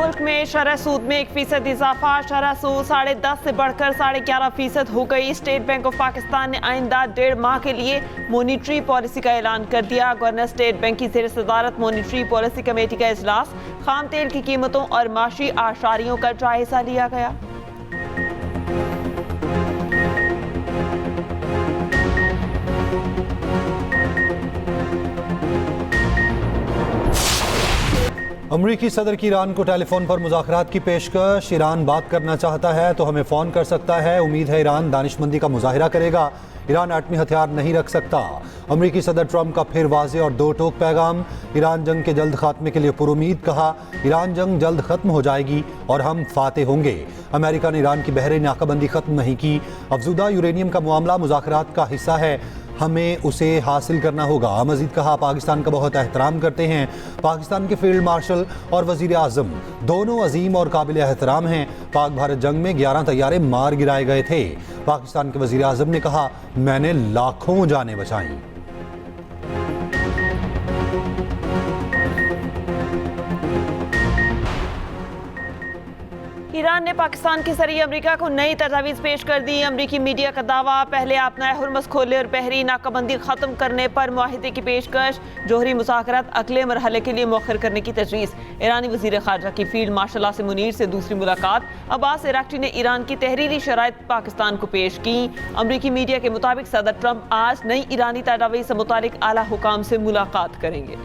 मुल्क में शरह सूद में 1% इजाफा, शरह सूद 10.5 से बढ़कर 11.5% हो गई। स्टेट बैंक ऑफ पाकिस्तान ने आइंदा 1.5 माह के लिए मॉनिटरी पॉलिसी का ऐलान कर दिया। गवर्नर स्टेट बैंक की ज़ेर सदारत मॉनिटरी पॉलिसी कमेटी का इजलास, खाम तेल की कीमतों और माशी आशारियों का जायजा लिया गया। अमरीकी सदर की ईरान को टेलीफोन पर मुज़ाकरात की पेशकश। ईरान बात करना चाहता है तो हमें फ़ोन कर सकता है। उम्मीद है ईरान दानिशमंदी का मुजाहिरा करेगा। ईरान एटमी हथियार नहीं रख सकता। अमरीकी सदर ट्रंप का फिर वाज़े और दो टोक पैगाम। ईरान जंग के जल्द खात्मे के लिए पुरुमीद कहा। ईरान जंग जल्द ख़त्म हो जाएगी और हम फाते होंगे। अमेरिका ने ईरान की बहरे नाकाबंदी ख़त्म नहीं की। अफजुदा यूरेनियम का मामला मुज़ाकरात का हिस्सा है, हमें उसे हासिल करना होगा। मजीद कहा, पाकिस्तान का बहुत एहतराम करते हैं। पाकिस्तान के फील्ड मार्शल और वजीर आज़म दोनों अजीम और काबिल एहतराम हैं। पाक भारत जंग में 11 तैयारे मार गिराए गए थे। पाकिस्तान के वजीर आज़म ने कहा, मैंने लाखों जानें बचाई। ईरान ने पाकिस्तान के जरिए अमेरिका को नई तजावीज़ पेश कर दी। अमरीकी मीडिया का दावा, पहले आप नए हुर्मस खोले और बहरी नाकाबंदी ख़त्म करने पर मुआहिदे की पेशकश। जोहरी मुज़ाकरात अगले मरहले के लिए मौखर करने की तजवीज़। ईरानी वज़ीर ख़ारजा की फील्ड मार्शल आसिम मुनीर से दूसरी मुलाकात। अब्बास इराक्ची ने ईरान की तहरीरी शराइत पाकिस्तान को पेश की। अमरीकी मीडिया के मुताबिक सदर ट्रंप आज नई ईरानी तजावीज़ से मुतालिक आला हुकाम से मुलाकात करेंगे।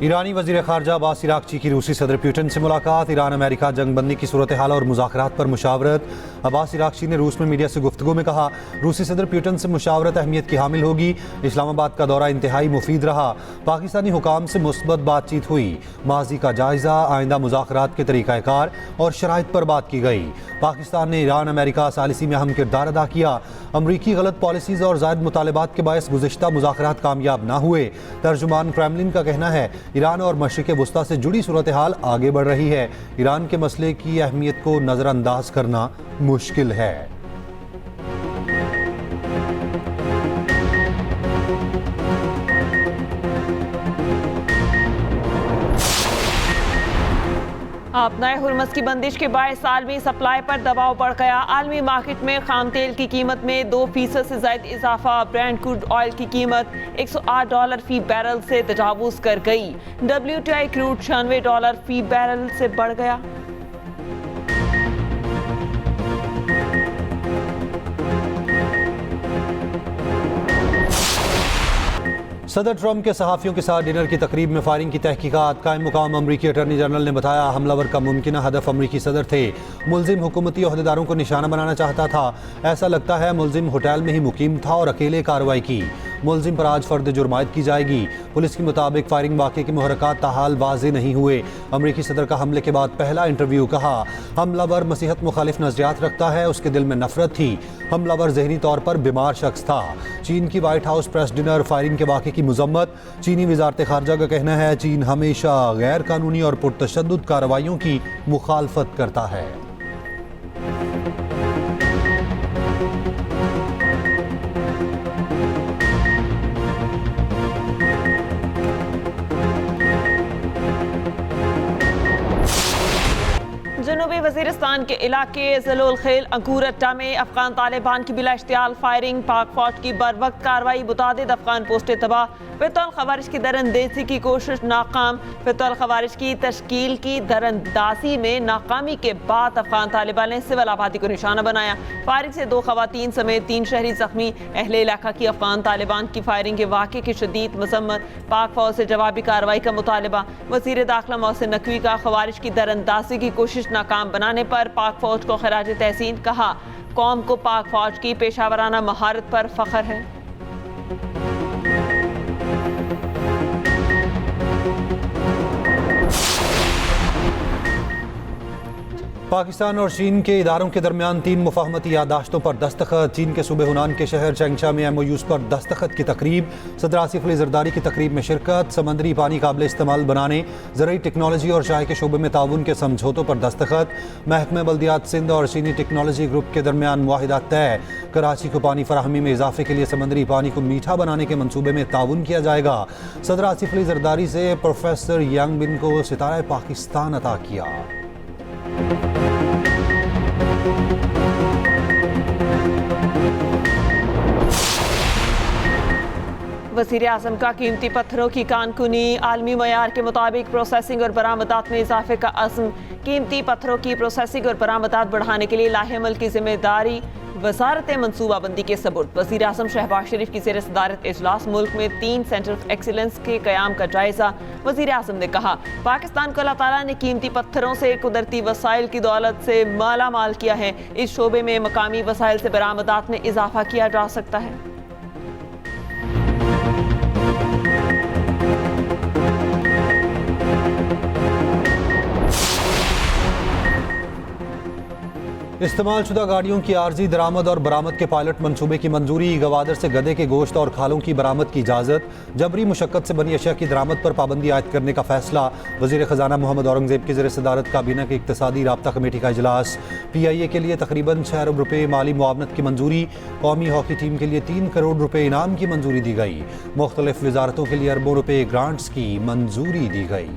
ईरानी वज़ीर ख़ारजा अब्बास इराक्ची की रूसी सदर पुतिन से मुलाकात। ईरान अमेरिका जंग बंदी की सूरत हाल और मुज़ाकरात पर मुशावरत। अब्बास इराक्ची ने रूस में मीडिया से गुफ्तगू में कहा, रूसी सदर पुतिन से मुशावरत अहमियत की हामिल होगी। इस्लामाबाद का दौरा इंतहाई मुफीद रहा। पाकिस्तानी हुकाम से मुस्बत बातचीत हुई। माजी का जायजा, आइंदा मुज़ाकरात के तरीक़ाकार और शराइत पर बात की गई। पाकिस्तान ने ईरान अमेरिका सालिसी में अहम किरदार अदा किया। अमरीकी गलत पॉलिसीज़ और ज़ायद मुतालबात के बायस गुज़िश्ता मुज़ाकरात कामयाब न हुए। तर्जुमान क्रेमलिन का कहना है, ईरान और मशरिक़ वुस्ता से जुड़ी सूरत हाल आगे बढ़ रही है। ईरान के मसले की अहमियत को नज़रअंदाज करना मुश्किल है। आप नए हुर्मस की बंदिश के बायस आलमी सप्लाई पर दबाव बढ़ गया। आलमी मार्केट में खाम तेल की कीमत में 2% से ज़ायद इजाफा। ब्रेंट क्रूड ऑयल की कीमत $108 फी बैरल से तजावुज़ कर गई। WTI क्रूड $96 फी बैरल से बढ़ गया। सदर ट्रंप के सहाफ़ियों के साथ डिनर की तकरीब में फायरिंग की तहकीकात। कायम मुकाम अमरीकी अटॉर्नी जनरल ने बताया, हमलावर का मुमकिना हदफ अमरीकी सदर थे। मुलजिम हुकूमती ओहदेदारों को निशाना बनाना चाहता था। ऐसा लगता है मुलजिम होटल में ही मुकीम था और अकेले कार्रवाई की। मुलजिम पर आज फर्द जुर्मायत की जाएगी। पुलिस के मुताबिक फायरिंग वाक़े के मुहरकात ताहाल वाज़े नहीं हुए। अमरीकी सदर का हमले के बाद पहला इंटरव्यू, कहा हमलावर मसीहत मुखालिफ नज़रियात रखता है, उसके दिल में नफरत थी। हमलावर ज़हनी तौर पर बीमार शख्स था। चीन की white house press dinner, firing के वाक़े की मुज़म्मत। चीनी वज़ारत ख़ारजा का कहना है, चीन हमेशा गैर कानूनी और पुरतशद्दुद कार्रवाइयों की मुखालफत करता है। जनूबी वज़ीरिस्तान के इलाके ज़लोल खेल अंकुर अट्टा में अफ़गान तालिबान की बिला इश्तियाल फायरिंग। पाक फौज की बर वक्त कार्रवाई, मुतादिद अफ़गान पोस्टें तबाह। फितौल खवारिश की दरअंदेजी की कोशिश नाकाम। फितौल खवारिश की तश्कील की दरअंदाजी में नाकामी के बाद अफ़गान तालिबान ने सिविल आबादी को निशाना बनाया। फायरिंग से 2 खवातीन समेत 3 शहरी जख्मी। अहले इलाका की अफ़गान तालिबान की फायरिंग के वाक़े की शदीद मज़म्मत। पाक फौज से जवाबी कार्रवाई का मुतालबा। वज़ीर दाखिला मोहसिन नकवी का खवारिश की दरअंदाजी की कोशिश नाकाम बनाने पर पाक फौज को खराज तहसीन। कहा, कौम को पाक फौज की पेशावराना महारत पर फख्र है। पाकिस्तान और चीन के इदारों के दरमियान 3 मुफाहमती यादाश्तों पर दस्तखत। चीन के सूबे हुनान के शहर चैंगशा में MOUs पर दस्तखत की तकरीब। सदर आसिफ अली जरदारी की तकरीब में शिरकत। समंदरी पानी काबिल इस्तेमाल बनाने, ज़रूरी टेक्नोलॉजी और चाय के शोबे में ताउन के समझौतों पर दस्तखत। महकमे बल्दियात सिंध और चीनी टेक्नोलॉजी ग्रुप के दरमियान मुआहिदा तय। कराची को पानी फराहमी में इजाफे के लिए समंदरी पानी को मीठा बनाने के मंसूबे में ताउन किया जाएगा। सदर आसिफ अली जरदारी से प्रोफेसर यांग बिन को सितारा पाकिस्तान अता किया। वज़ीर आज़म का कीमती पत्थरों की कानकुनी, आलमी मयार के मुताबिक प्रोसेसिंग और बरामदात में इजाफे का अज़्म। कीमती पत्थरों की प्रोसेसिंग और बरामदात बढ़ाने के लिए लाहेमल की जिम्मेदारी वजारत मनसूबाबंदी के सबूत। वज़ीर आज़म शहबाज शरीफ की ज़ेर सदारत इजलास मुल्क में 3 सेंटर ऑफ एक्सीलेंस के क़याम का जायज़ा। वज़ीर आज़म ने कहा, पाकिस्तान को अल्लाह ताला ने कीमती पत्थरों से कुदरती वसाइल की दौलत से माला माल किया है। इस शोबे में मकामी वसाइल से बरामदात में इजाफा किया जा सकता है। इस्तेमाल शुदा गाड़ियों की आर्जी दरामद और बरामद के पायलट मंसूबे की मंजूरी। गवादर से गधे के गोश्त और खालों की बरामद की इजाज़त। जबरी मुशक्कत से बनी अशिया की दरामद पर पाबंदी आयद करने का फैसला। वज़ीर ख़जाना मोहम्मद औरंगज़ेब की ज़ेर सदारत काबीना की इक़्तिसादी राब्ता कमेटी का इजलास। PIA के लिए तकरीबन 6 अरब रुपये माली मुआवनत की मंजूरी। कौमी हॉकी टीम के लिए 3 करोड़ रुपये इनाम की मंजूरी दी गई। मुख्तलिफ वजारतों के लिए अरबों रुपये ग्रांट्स की मंजूरी दी गई।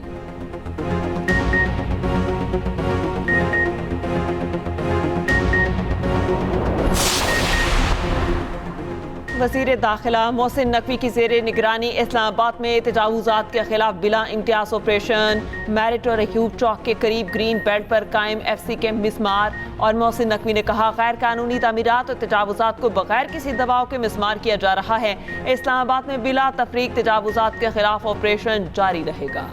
वज़ीर दाखिला मोहसिन नकवी की ज़ेर निगरानी इस्लामाबाद में तजावुज़ात के खिलाफ बिला इम्तियाज़ ऑपरेशन। मैरिट और अयूब चौक के करीब ग्रीन बेल्ट पर कायम FC कैंप मिसमार। और मोहसिन नकवी ने कहा, गैर कानूनी तामीरात और तजावुज़ात को बगैर किसी दबाव के मिसमार किया जा रहा है। इस्लामाबाद में बिला तफरीक तजावुज़ात के खिलाफ ऑपरेशन जारी रहेगा।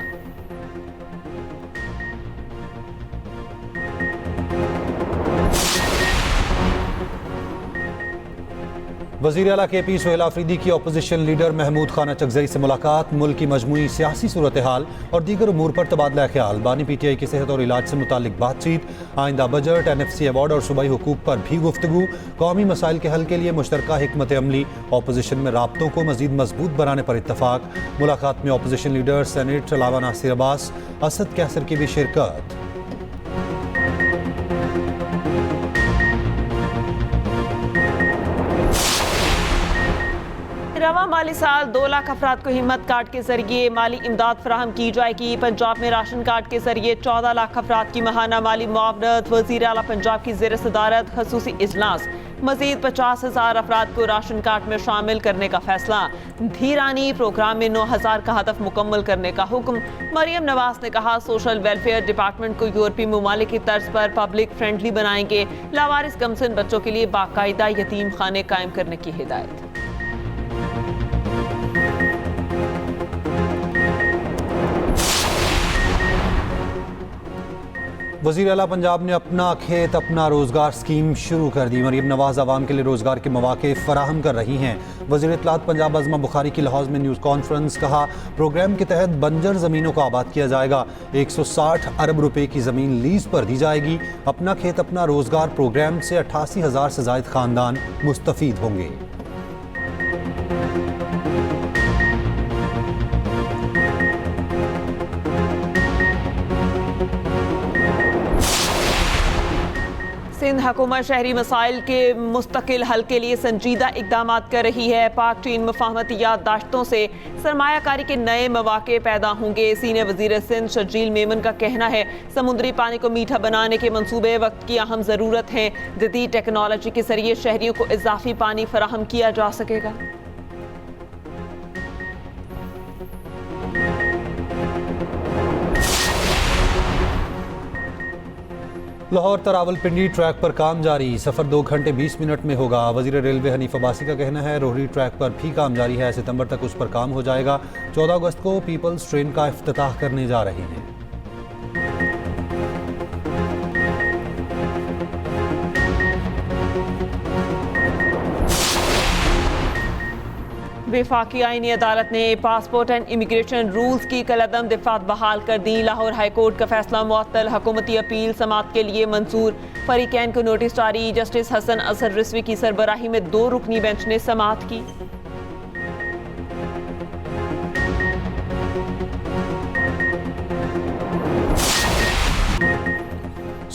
वज़ीर आला KP सोहेल आफरीदी की अपोजिशन लीडर महमूद खान अचकज़ई से मुलाकात। मुल्क की मजमूई सियासी सूरत हाल और दीगर उमूर पर तबादला ख्याल। बानी PTI की सेहत और इलाज से मुतालिक बातचीत। आइंदा बजट, NFC अवार्ड और सूबाई हुकूक पर भी गुफ्तगू। कौमी मसाइल के हल के लिए मुश्तरका हिकमत अमली। अपोजिशन में राब्तों को मजीद मजबूत बनाने पर इत्तफाक। मुलाकात में अपोजिशन लीडर सेनेट अलावा नासिर अब्बास, असद कैसर की भी शिरकत। रवा माली साल 2 लाख अफराद को हिम्मत कार्ड के जरिए माली इमदाद फराहम की जाएगी। पंजाब में राशन कार्ड के जरिए 14 लाख अफराद की माहाना माली मुआवनत। वज़ीर आला पंजाब की ज़ेर सदारत खसूसी इजलास। मजीद 50,000 अफराद को राशन कार्ड में शामिल करने का फैसला। धीरानी प्रोग्राम में 9,000 का हदफ मुकम्मल करने का हुक्म। मरियम नवाज ने कहा, सोशल वेलफेयर डिपार्टमेंट को यूरोपीय ममालिक की तर्ज पर पब्लिक फ्रेंडली बनाएंगे। लावारिस गमसन बच्चों के लिए बाकायदा यतीम खाने कायम करने की हिदायत। वज़ीर आला पंजाब ने अपना खेत अपना रोज़गार स्कीम शुरू कर दी। मरियम नवाज आवाम के लिए रोज़गार के मौके फराहम कर रही हैं। वज़ीर इत्तलात पंजाब अज़मा बुखारी की लाहौर में न्यूज़ कॉन्फ्रेंस। कहा, प्रोग्राम के तहत बंजर ज़मीनों को आबाद किया जाएगा। 160 अरब रुपए की ज़मीन लीज पर दी जाएगी। अपना खेत अपना रोज़गार प्रोग्राम से 88,000 से ज़ायद ख़ानदान मुस्तफ़ीद होंगे। सिंध हुकूमत शहरी मसाइल के मुस्तकिल हल के लिए संजीदा इकदाम कर रही है। पाक चीन मफाहमती याददाश्तों से सरमायाकारी के नए मौके पैदा होंगे। सीनियर वजीर सिंध शर्जील मेमन का कहना है, समुद्री पानी को मीठा बनाने के मंसूबे वक्त की अहम ज़रूरत है। जदीद टेक्नोलॉजी के जरिए शहरियों को इजाफी पानी फराहम किया जा सकेगा। लाहौर तरावलपिंडी ट्रैक पर काम जारी। सफ़र 2 घंटे 20 मिनट में होगा। वज़ीर रेलवे हनीफ अब्बासी का कहना है, रोहरी ट्रैक पर भी काम जारी है। सितंबर तक उस पर काम हो जाएगा। 14 अगस्त को पीपल्स ट्रेन का इफ्तिताह करने जा रहे हैं। वफाकी आईनी अदालत ने पासपोर्ट एंड इमिग्रेशन रूल्स की कलअदम दिफात बहाल कर दी। लाहौर हाई कोर्ट का फैसला मुअत्तल। हुकूमती अपील समाअत के लिए मंसूर। फरीकैन को नोटिस जारी। जस्टिस हसन असर रिजवी की सरबराही में 2 रुकनी बेंच ने समाअत की।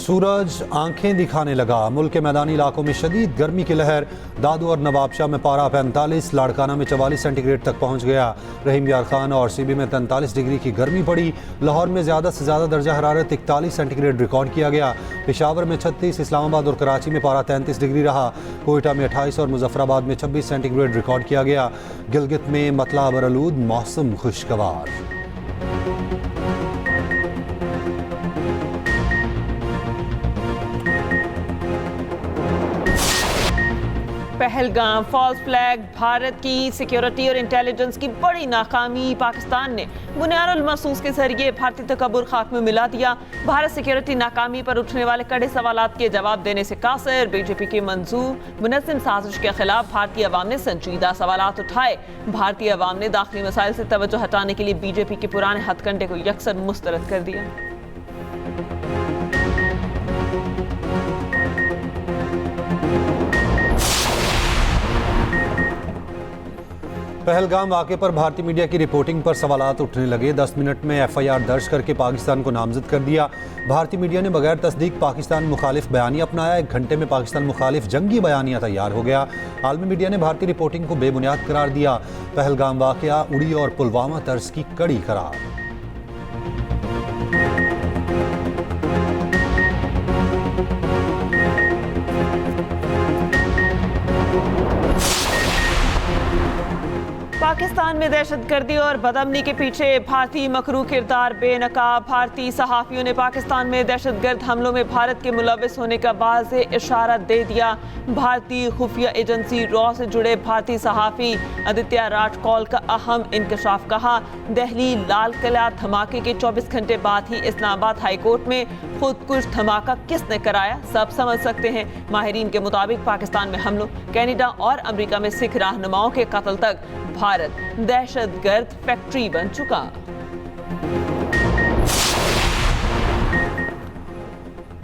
सूरज आंखें दिखाने लगा। मुल्क के मैदानी इलाकों में शदीद गर्मी की लहर। दादू और नवाबशाह में पारा 45, लाड़काना में 44 सेंटीग्रेड तक पहुंच गया। रहीम यार खान और सीबी में 43 डिग्री की गर्मी पड़ी। लाहौर में ज़्यादा से ज़्यादा दर्जा हरारत 41 सेंटीग्रेड रिकॉर्ड किया गया। पेशावर में 36, इस्लामाबाद और कराची में पारा 33 डिग्री रहा। कोयटा में 28 और मुजफ्फराबाद में 26 सेंटीग्रेड रिकॉर्ड किया गया। गिलगित में मतला बरलूद मौसम खुशगवार। पहलगाम फॉल्स फ्लैग, भारत की सिक्योरिटी और इंटेलिजेंस की बड़ी नाकामी। पाकिस्तान ने बुनियाद महसूस के जरिए भारतीय तकब्बुर खाक में मिला दिया। भारत सिक्योरिटी नाकामी पर उठने वाले कड़े सवालात के जवाब देने से कासिर। बीजेपी के मंजूर मुनज़्ज़म साजिश के खिलाफ भारतीय अवाम ने संजीदा सवालात उठाए। भारतीय अवाम ने दाखिली मसाइल से तवज्जो हटाने के लिए बीजेपी के पुराने हथकंडे को यकसर मुस्तरद कर दिया। पहलगाम वाक़े पर भारतीय मीडिया की रिपोर्टिंग पर सवालात उठने लगे। 10 मिनट में FIR दर्ज करके पाकिस्तान को नामजद कर दिया। भारतीय मीडिया ने बगैर तस्दीक पाकिस्तान मुखालिफ बयानिया अपनाया। 1 घंटे में पाकिस्तान मुखालिफ जंगी बयानिया तैयार हो गया। आलमी मीडिया ने भारतीय रिपोर्टिंग को बेबुनियाद करार दिया। पहलगाम वाक़या उड़ी और पुलवामा तर्ज की कड़ी करार। पाकिस्तान में दहशतगर्दी और बदअमनी के पीछे भारतीय मकरू किरदार बेनकाब। भारतीय सहाफ़ियों ने पाकिस्तान में दहशतगर्द हमलों में भारत के मुलव्विस होने का वाज़ेह इशारा दे दिया। भारतीय खुफिया एजेंसी रॉ से जुड़े भारतीय सहाफ़ी आदित्य राजकौल का अहम इंकशाफ। कहा, दिल्ली लाल किला धमाके के 24 घंटे बाद ही इस्लामाबाद हाई कोर्ट में खुदकुश धमाका किसने कराया सब समझ सकते हैं। माहिरीन के मुताबिक पाकिस्तान में हमलों, कनाडा और अमेरिका में सिख रहनुमाओं के कत्ल तक भारत दहशतगर्द फैक्ट्री बन चुका।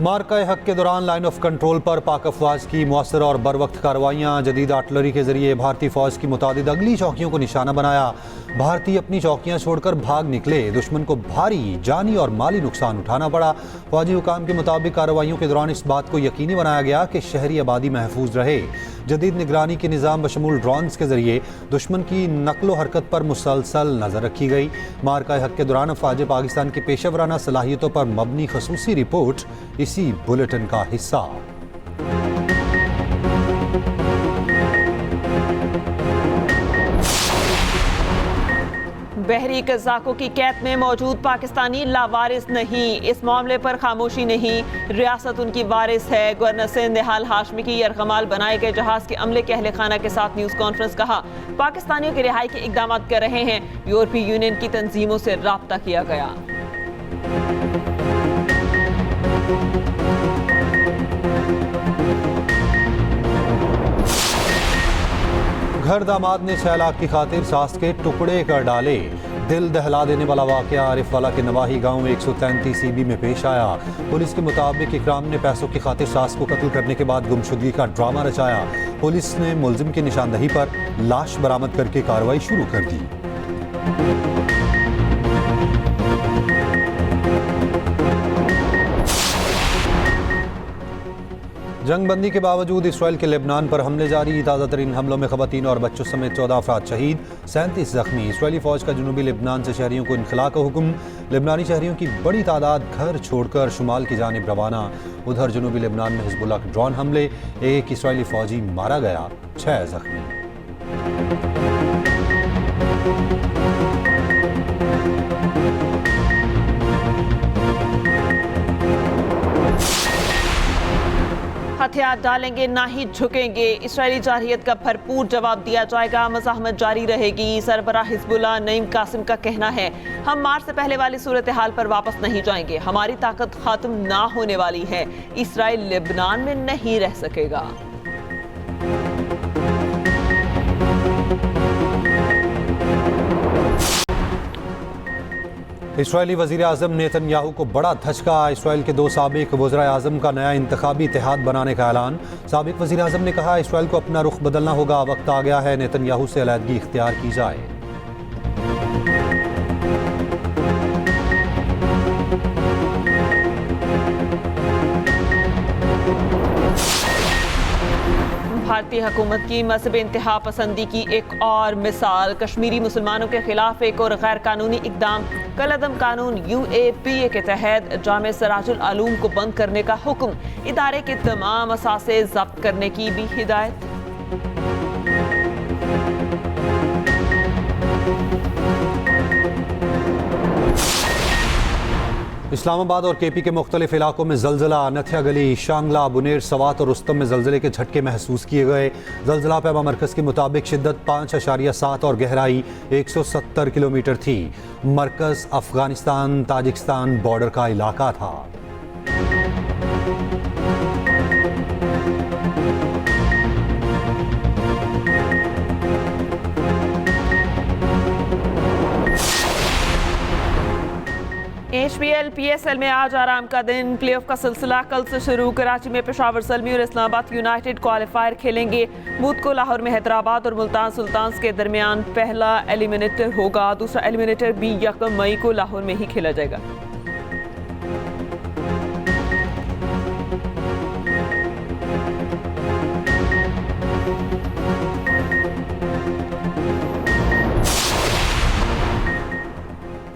मार्का हक के दौरान लाइन ऑफ कंट्रोल पर पाक अफवाज की मौसर और बर वक्त कार्रवाइयाँ। जदीद आर्टिलरी के जरिए भारतीय फौज की मुतादिद अगली चौकियों को निशाना बनाया। भारतीय अपनी चौकियां छोड़कर भाग निकले। दुश्मन को भारी जानी और माली नुकसान उठाना पड़ा। फौजी हुकाम के मुताबिक कार्रवाइयों के दौरान इस बात को यकीनी बनाया गया कि शहरी आबादी महफूज रहे। जदीद निगरानी के निज़ाम बशमूल ड्रोन्स के जरिए दुश्मन की नकलो हरकत पर मुसलसल नजर रखी गई। मार्का हक के दौरान अफवाज पाकिस्तान की पेशेवराना सलाहियतों पर मबनी खसूसी रिपोर्ट इसी बुलेटिन का हिस्सा। बहरी कज़ाकों की कैद में मौजूद पाकिस्तानी लावारिस नहीं। इस मामले पर खामोशी नहीं, रियासत उनकी वारिस है। गवर्नर सिंध निहाल हाशमी की यरगमाल बनाए गए जहाज के अमले के अहले खाना के साथ न्यूज़ कॉन्फ्रेंस। कहा, पाकिस्तानियों की रिहाई के इकदाम कर रहे हैं। यूरोपीय यूनियन की तंजीमों से राब्ता किया गया। घर दामाद ने 6 लाख की खातिर सास के टुकड़े कर डाले। दिल दहला देने वाला वाकया आरिफवाला के नवाही गांव में 133 ईबी में पेश आया। पुलिस के मुताबिक इकराम ने पैसों की खातिर सास को कत्ल करने के बाद गुमशुदगी का ड्रामा रचाया। पुलिस ने मुलजिम की निशानदही पर लाश बरामद करके कार्रवाई शुरू कर दी। जंगबंदी के बावजूद इसराइल के लेबनान पर हमले जारी। ताज़ा तरीन हमलों में ख़वातीन और बच्चों समेत 14 अफराद शहीद, 37 जख्मी। इसराइली फ़ौज का जनूबी लेबनान से शहरियों को इनखला का हुक्म। लेबनानी शहरियों की बड़ी तादाद घर छोड़कर शुमाल की जानिब रवाना। उधर जनूबी लेबनान में हिजबुल्लाह के ड्रोन हमले, एक इसराइली फ़ौजी मारा गया, 6 जख्मी। हथियार डालेंगे ना ही झुकेंगे। इसराइली जारहियत का भरपूर जवाब दिया जाएगा। मज़ाहमत जारी रहेगी। सरबराह हिजबुल्लाह नईम कासिम का कहना है, हम मार्च से पहले वाली सूरत हाल पर वापस नहीं जाएंगे। हमारी ताकत खत्म ना होने वाली है। इसराइल लेबनान में नहीं रह सकेगा। इसराइली वज़ीर आज़म नेतन्याहू को बड़ा धचका। इसराइल के 2 साबिक वज़राए आज़म का नया इंतखाबी इत्तेहाद बनाने का ऐलान। साबिक वज़ीर आज़म ने कहा, इसराइल को अपना रुख बदलना होगा। वक्त आ गया है नेतन्याहू से अलहदगी इख्तियार की जाए। भारतीय हुकूमत की मजहब इंतहा पसंदी की एक और मिसाल। कश्मीरी मुसलमानों के खिलाफ एक और गैर कानूनी इकदाम। कलअदम कानून UAPA के तहत जामे सराजुल आलूम को बंद करने का हुक्म। इदारे के तमाम असासे जब्त करने की भी हिदायत। इस्लामाबाद और KP के मुख्तलिफ इलाकों में जलजिला। नथिया गली, शांगला, बुनेर, सवात और रुस्तम में जलजिले के झटके महसूस किए गए। जलजिला पैमा मरकज़ के मुताबिक शिद्दत 5.7 और गहराई 170 किलोमीटर थी। मरकज़ अफगानिस्तान ताजिकिस्तान बॉर्डर का इलाका था। HPL PSL में आज आराम का दिन। प्लेऑफ का सिलसिला कल से शुरू। कराची में पेशावर ज़ल्मी और इस्लामाबाद यूनाइटेड क्वालिफायर खेलेंगे। बुध को लाहौर में हैदराबाद और मुल्तान सुल्तान्स के दरमियान पहला एलिमिनेटर होगा। दूसरा एलिमिनेटर भी 1 मई को लाहौर में ही खेला जाएगा।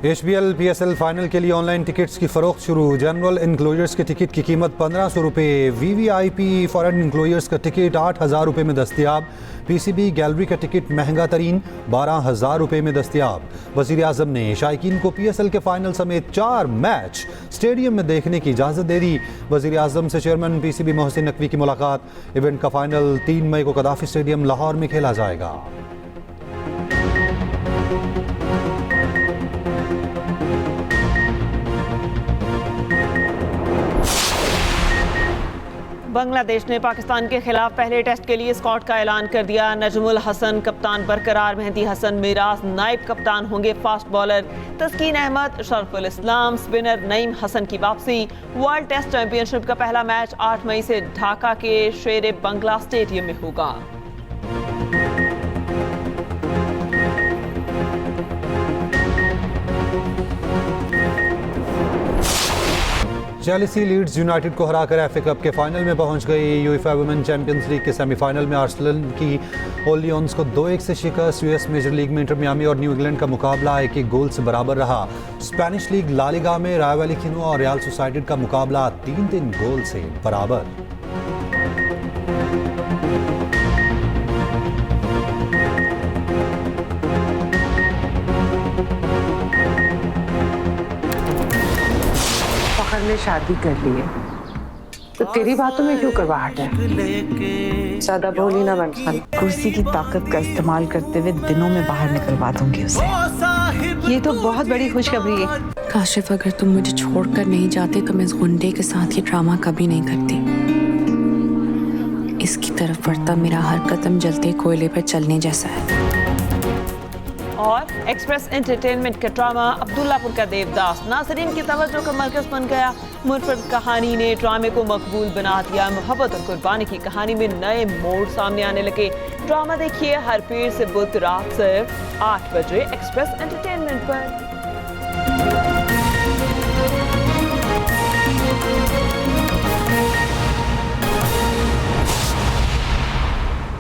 HPL PSL फाइनल के लिए ऑनलाइन टिकट्स की फरोख्त शुरू। जनरल इंक्लोजर्स के टिकट की कीमत 1500 रुपये। VVIP फॉरेन इंक्लोजर्स का टिकट 8000 रुपये में दस्तियाब। PCB गैलरी का टिकट महंगा तरीन 12000 रुपये में दस्तियाब। वज़ीर आज़म ने शायकीन को PSL के फाइनल समेत 4 मैच स्टेडियम में देखने की इजाज़त दे दी। वज़ीर आज़म से चेयरमैन PCB मोहसिन नकवी की मुलाकात। इवेंट का फाइनल 3 मई को कदाफी स्टेडियम लाहौर में खेला जाएगा। बांग्लादेश ने पाकिस्तान के खिलाफ पहले टेस्ट के लिए स्क्वाड का ऐलान कर दिया। नजमुल हसन कप्तान बरकरार। मेहदी हसन मिराज नायब कप्तान होंगे। फास्ट बॉलर तस्कीन अहमद, शरफुल इस्लाम, स्पिनर नईम हसन की वापसी। वर्ल्ड टेस्ट चैंपियनशिप का पहला मैच 8 मई से ढाका के शेर बंगला स्टेडियम में होगा। चेल्सी लीड्स यूनाइटेड को हराकर FA कप के फाइनल में पहुंच गई। यूएफा वुमेन चैंपियंस लीग के सेमीफाइनल में आर्सेनल की ओलियंस को 2-1 से शिकस्त। US मेजर लीग में इंटर मियामी और न्यू इंग्लैंड का मुकाबला 1-1 गोल से बराबर रहा। स्पेनिश लीग ला लीगा में रायो वैलेकानो और रियल सोसाइटेड का मुकाबला 3-3 गोल से बराबर। ने शादी कर ली है तो तेरी बातों में क्यों करवाहट है? ज्यादा बोली ना बन खान। कुर्सी की ताकत का इस्तेमाल करते हुए दिनों में बाहर निकलवा दूंगी उसे। ये तो बहुत बड़ी खुशखबरी है। काशिफ, अगर तुम मुझे छोड़कर नहीं जाते तो मैं इस गुंडे के साथ ये ड्रामा कभी नहीं करती। इसकी तरफ बढ़ता मेरा हर कदम जलते कोयले पर चलने जैसा है। और एक्सप्रेस एंटरटेनमेंट का ड्रामा अब्दुल्लापुर का देवदास नाज़रीन की तवज्जो का मरकज़ बन गया। मुनफरद कहानी ने ड्रामे को मकबूल बना दिया। मोहब्बत और कुर्बानी की कहानी में नए मोड़ सामने आने लगे। ड्रामा देखिए हर पीर से बुध रात सिर्फ 8 बजे एक्सप्रेस एंटरटेनमेंट पर।